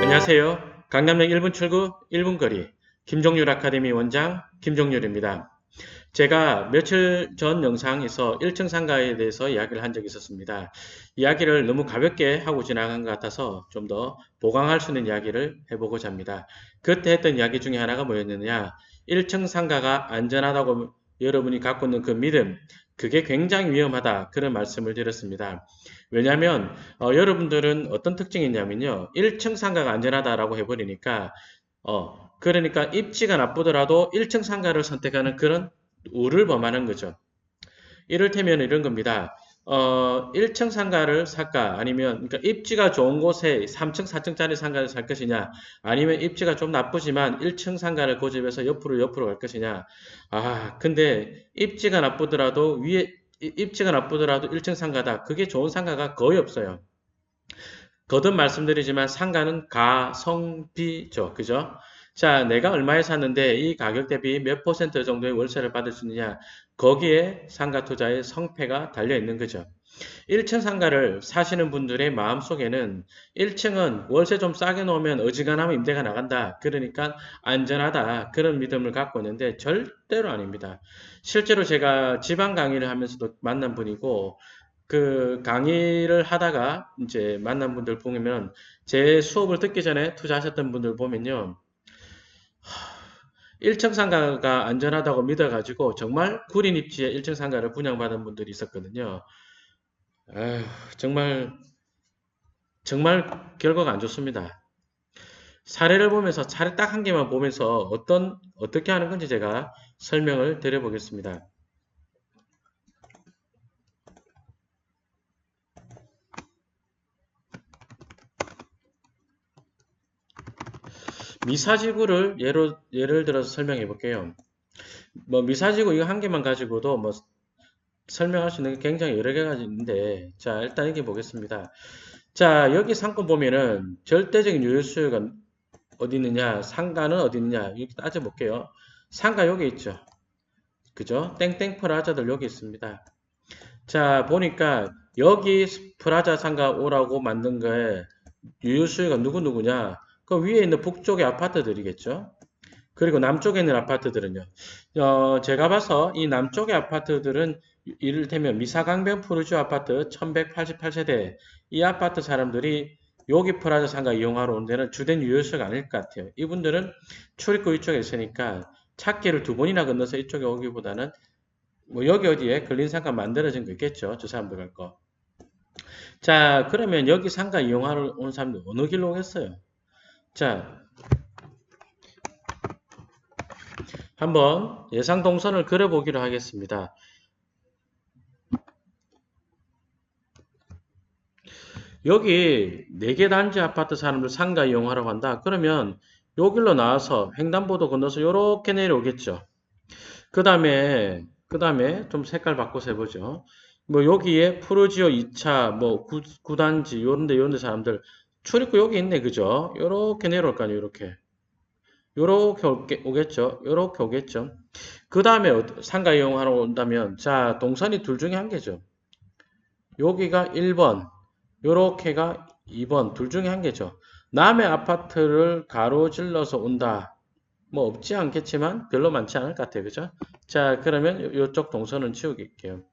안녕하세요. 강남역 1분 출구 1분 거리 김종률 아카데미 원장 김종률입니다. 제가 며칠 전 영상에서 1층 상가에 대해서 이야기를 한 적이 있었습니다. 이야기를 너무 가볍게 하고 지나간 것 같아서 좀 더 보강할 수 있는 이야기를 해보고자 합니다. 그때 했던 이야기 중에 하나가 뭐였느냐? 1층 상가가 안전하다고 여러분이 갖고 있는 그 믿음, 그게 굉장히 위험하다. 그런 말씀을 드렸습니다. 왜냐하면 여러분들은 어떤 특징이 있냐면요. 1층 상가가 안전하다라고 해버리니까 그러니까 입지가 나쁘더라도 1층 상가를 선택하는 그런 우를 범하는 거죠. 이를테면 이런 겁니다. 1층 상가를 살까? 아니면, 그러니까 입지가 좋은 곳에 3층, 4층짜리 상가를 살 것이냐? 아니면 입지가 좀 나쁘지만 1층 상가를 고집해서 옆으로 갈 것이냐? 근데 입지가 나쁘더라도 입지가 나쁘더라도 1층 상가다. 그게 좋은 상가가 거의 없어요. 거듭 말씀드리지만 상가는 가성비죠. 그죠? 자, 내가 얼마에 샀는데 이 가격 대비 몇 퍼센트 정도의 월세를 받을 수 있느냐? 거기에 상가 투자의 성패가 달려 있는 거죠. 1층 상가를 사시는 분들의 마음속에는 1층은 월세 좀 싸게 놓으면 어지간하면 임대가 나간다. 그러니까 안전하다. 그런 믿음을 갖고 있는데 절대로 아닙니다. 실제로 제가 지방 강의를 하면서도 만난 분이고 그 강의를 하다가 이제 만난 분들 보면 제 수업을 듣기 전에 투자하셨던 분들 보면요. 1층 상가가 안전하다고 믿어가지고 정말 구린 입지에 1층 상가를 분양받은 분들이 있었거든요. 아휴, 정말 결과가 안 좋습니다. 사례를 보면서 사례 딱 한 개만 보면서 어떻게 하는 건지 제가 설명을 드려보겠습니다. 미사지구를 예를 들어서 설명해 볼게요. 뭐 미사지구 이거 한 개만 가지고도 뭐 설명할 수 있는 게 굉장히 여러 개가 있는데, 자, 일단 이게 보겠습니다. 자, 여기 상권 보면은 절대적인 유효 수요가 어디 있느냐, 상가는 어디 있느냐, 이렇게 따져볼게요. 상가 여기 있죠. 그죠? 땡땡 프라자들 여기 있습니다. 자, 보니까 여기 프라자 상가 오라고 만든 거에 유효 수요가 누구냐? 그 위에 있는 북쪽의 아파트들이겠죠? 그리고 남쪽에 있는 아파트들은요. 제가 봐서 이 남쪽의 아파트들은 이를테면 미사강변 푸르지오 아파트 1188세대 이 아파트 사람들이 여기 프라자 상가 이용하러 온 데는 주된 유효수가 아닐 것 같아요. 이분들은 출입구 이쪽에 있으니까 찾기를 두 번이나 건너서 이쪽에 오기보다는 뭐 여기 어디에 근린 상가 만들어진 거 있겠죠. 저 사람들 할 거. 자, 그러면 여기 상가 이용하러 온 사람들 어느 길로 오겠어요? 자, 한번 예상 동선을 그려보기로 하겠습니다. 여기 4개 단지 아파트 사람들 상가 이용하러 간다. 그러면 요 길로 나와서 횡단보도 건너서 요렇게 내려오겠죠. 그 다음에 좀 색깔 바꿔서 해보죠. 뭐 여기에 푸르지오 2차 뭐 9단지 요런데 사람들 출입구 여기 있네. 그죠? 요렇게 내려올 거 아니에요. 요렇게 오겠죠. 요렇게 오겠죠. 그 다음에 상가 이용하러 온다면 자 동선이 둘 중에 한 개죠. 여기가 1번 요렇게가 2번 둘 중에 한 개죠. 남의 아파트를 가로질러서 온다. 뭐 없지 않겠지만 별로 많지 않을 것 같아요. 그죠? 자 그러면 요쪽 동선은 치우길게요.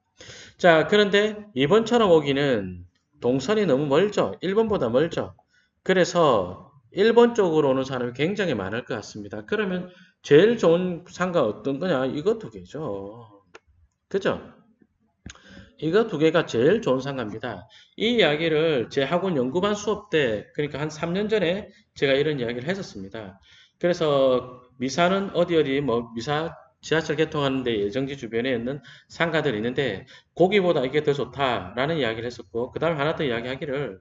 자 그런데 2번처럼 오기는 동선이 너무 멀죠. 1번보다 멀죠. 그래서 1번 쪽으로 오는 사람이 굉장히 많을 것 같습니다. 그러면 제일 좋은 상가 어떤 거냐? 이거 두 개죠. 그죠? 이거 두 개가 제일 좋은 상가입니다. 이 이야기를 제 학원 연구반 수업 때, 그러니까 한 3년 전에 제가 이런 이야기를 했었습니다. 그래서 미사는 어디 뭐 미사 지하철 개통하는데 예정지 주변에 있는 상가들이 있는데 거기보다 이게 더 좋다라는 이야기를 했었고 그 다음에 하나 더 이야기하기를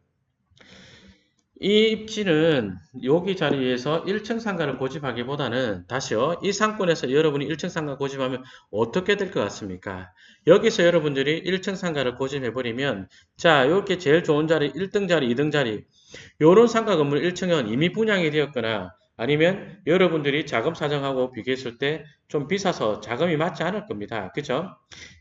이 입지는 여기 자리에서 1층 상가를 고집하기보다는 다시요. 이 상권에서 여러분이 1층 상가 고집하면 어떻게 될 것 같습니까? 여기서 여러분들이 1층 상가를 고집해버리면 자 이렇게 제일 좋은 자리 1등 자리 2등 자리 요런 상가 건물 1층은 이미 분양이 되었거나 아니면 여러분들이 자금 사정하고 비교했을 때 좀 비싸서 자금이 맞지 않을 겁니다. 그죠?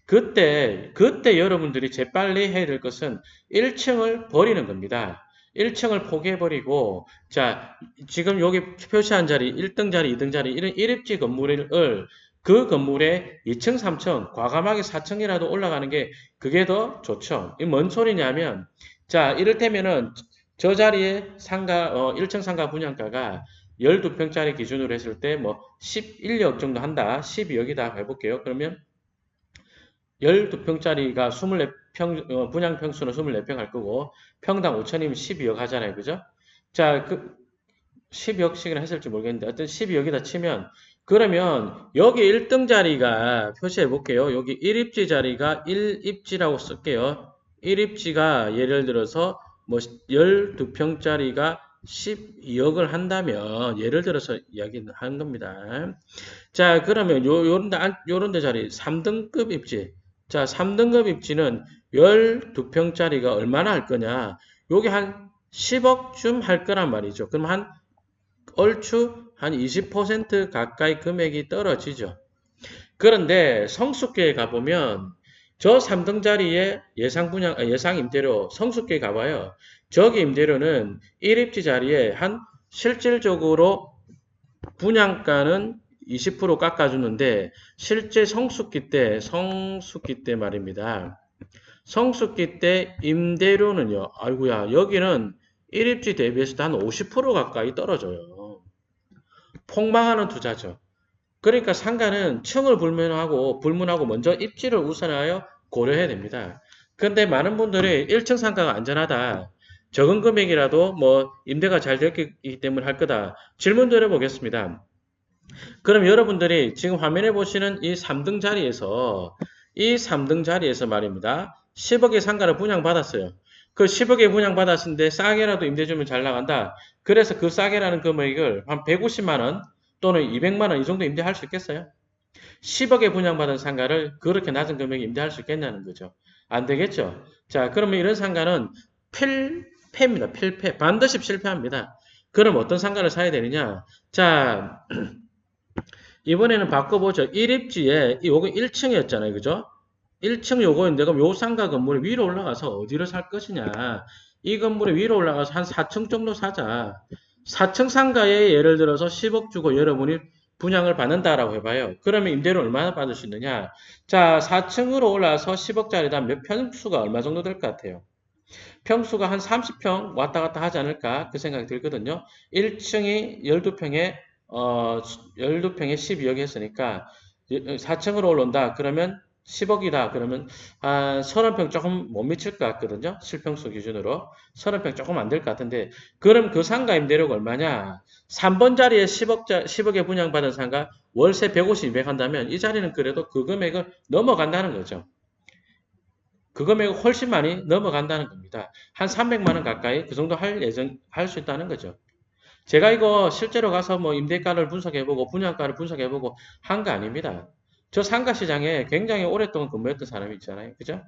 그때 여러분들이 재빨리 해야 될 것은 1층을 버리는 겁니다. 1층을 포기해버리고, 자, 지금 여기 표시한 자리, 1등 자리, 2등 자리, 이런 1입지 건물을, 그 건물에 2층, 3층, 과감하게 4층이라도 올라가는 게 그게 더 좋죠. 이 뭔 소리냐면, 자, 이를테면은 저 자리에 1층 상가 분양가가 12평짜리 기준으로 했을 때 뭐 11억 정도 한다. 12억이다 해볼게요. 그러면 12평짜리가 24평, 분양 평수는 24평 할 거고, 평당 5천이면 12억 하잖아요. 그죠? 자, 12억씩이나 했을지 모르겠는데, 어떤 12억이다 치면, 그러면 여기 1등 자리가 표시해 볼게요. 여기 1입지 자리가 1입지라고 쓸게요. 1입지가 예를 들어서 뭐 12평짜리가 12억을 한다면, 예를 들어서 이야기를 하는 겁니다. 자, 그러면 요런 데 자리 3등급 입지. 자, 3등급 입지는 12평짜리가 얼마나 할 거냐? 요게 한 10억쯤 할 거란 말이죠. 그럼 얼추 한 20% 가까이 금액이 떨어지죠. 그런데 성수교에 가보면 저 3등 자리에 예상 임대료 성수교에 가봐요. 저기 임대료는 1입지 자리에 실질적으로 분양가는 20% 깎아주는데 실제 성수기 때 말입니다. 성수기 때 임대료는요. 아이고야 여기는 1입지 대비해서 한 50% 가까이 떨어져요. 폭망하는 투자죠. 그러니까 상가는 층을 불문하고 먼저 입지를 우선하여 고려해야 됩니다. 그런데 많은 분들이 1층 상가가 안전하다. 적은 금액이라도 뭐 임대가 잘 됐기 때문에 할 거다. 질문 드려보겠습니다. 그럼 여러분들이 지금 화면에 보시는 이 3등 자리에서 말입니다. 10억의 상가를 분양받았어요. 그 10억에 분양받았는데 싸게라도 임대 주면 잘 나간다. 그래서 그 싸게라는 금액을 한 150만 원 또는 200만 원 이 정도 임대할 수 있겠어요? 10억에 분양받은 상가를 그렇게 낮은 금액에 임대할 수 있겠냐는 거죠. 안 되겠죠. 자, 그러면 이런 상가는 필패입니다. 필패. 반드시 실패합니다. 그럼 어떤 상가를 사야 되느냐? 자, 이번에는 바꿔보죠. 1입지에 요거 1층이었잖아요. 그죠? 1층 요거인데 그럼 요 상가 건물 위로 올라가서 어디로 살 것이냐. 이 건물에 위로 올라가서 한 4층 정도 사자. 4층 상가에 예를 들어서 10억 주고 여러분이 분양을 받는다라고 해봐요. 그러면 임대료 얼마나 받을 수 있느냐. 자, 4층으로 올라서 10억짜리다 몇 평수가 얼마 정도 될 것 같아요? 평수가 한 30평 왔다 갔다 하지 않을까 그 생각이 들거든요. 1층이 12평에 12평에 12억 했으니까 4층으로 올라온다. 그러면 10억이다. 그러면 한 30평 조금 못 미칠 것 같거든요. 실평수 기준으로. 30평 조금 안 될 것 같은데 그럼 그 상가 임대료가 얼마냐? 3번 자리에 10억에 분양받은 상가 월세 150, 200 한다면 이 자리는 그래도 그 금액을 넘어간다는 거죠. 그 금액이 훨씬 많이 넘어간다는 겁니다. 한 300만 원 가까이 그 정도 할 수 있다는 거죠. 제가 이거 실제로 가서 뭐 임대가를 분석해보고 분양가를 분석해보고 한 거 아닙니다. 저 상가 시장에 굉장히 오랫동안 근무했던 사람이 있잖아요. 그죠?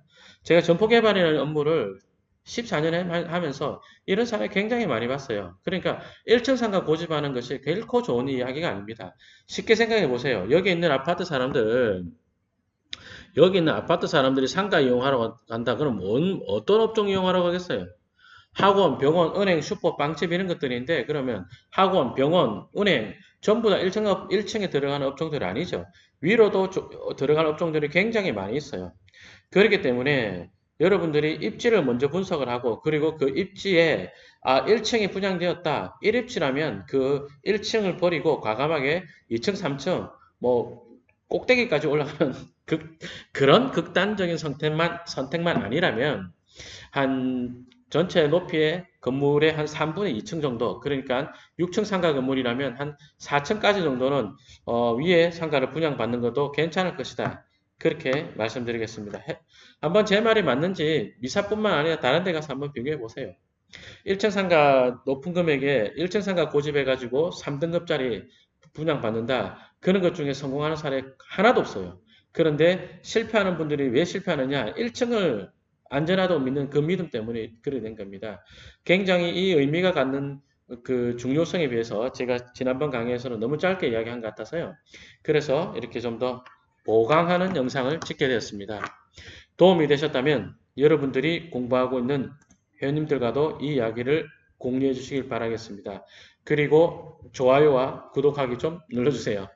제가 점포 개발이라는 업무를 14년 하면서 이런 사람이 굉장히 많이 봤어요. 그러니까 1층 상가 고집하는 것이 결코 좋은 이야기가 아닙니다. 쉽게 생각해 보세요. 여기 있는 아파트 사람들이 상가 이용하러 간다. 그럼 어떤 업종 이용하러 가겠어요? 학원, 병원, 은행, 슈퍼, 빵집 이런 것들인데 그러면 학원, 병원, 은행 전부 다 1층에 들어가는 업종들이 아니죠. 위로도 들어가는 업종들이 굉장히 많이 있어요. 그렇기 때문에 여러분들이 입지를 먼저 분석을 하고 그리고 그 입지에 1층이 분양되었다. 1입지라면 그 1층을 버리고 과감하게 2층, 3층 뭐 꼭대기까지 올라가는 그런 극단적인 선택만 아니라면 한 전체 높이의 건물의 한 3분의 2층 정도, 그러니까 6층 상가 건물이라면 한 4층까지 정도는 위에 상가를 분양받는 것도 괜찮을 것이다. 그렇게 말씀드리겠습니다. 한번 제 말이 맞는지 미사뿐만 아니라 다른 데 가서 한번 비교해 보세요. 1층 상가 높은 금액에 1층 상가 고집해가지고 3등급짜리 분양받는다. 그런 것 중에 성공하는 사례 하나도 없어요. 그런데 실패하는 분들이 왜 실패하느냐? 1층을 안전하다고 믿는 그 믿음 때문에 그래 된 겁니다. 굉장히 이 의미가 갖는 그 중요성에 비해서 제가 지난번 강의에서는 너무 짧게 이야기한 것 같아서요. 그래서 이렇게 좀 더 보강하는 영상을 찍게 되었습니다. 도움이 되셨다면 여러분들이 공부하고 있는 회원님들과도 이 이야기를 공유해 주시길 바라겠습니다. 그리고 좋아요와 구독하기 좀 눌러주세요.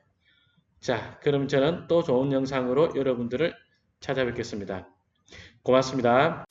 자, 그럼 저는 또 좋은 영상으로 여러분들을 찾아뵙겠습니다. 고맙습니다.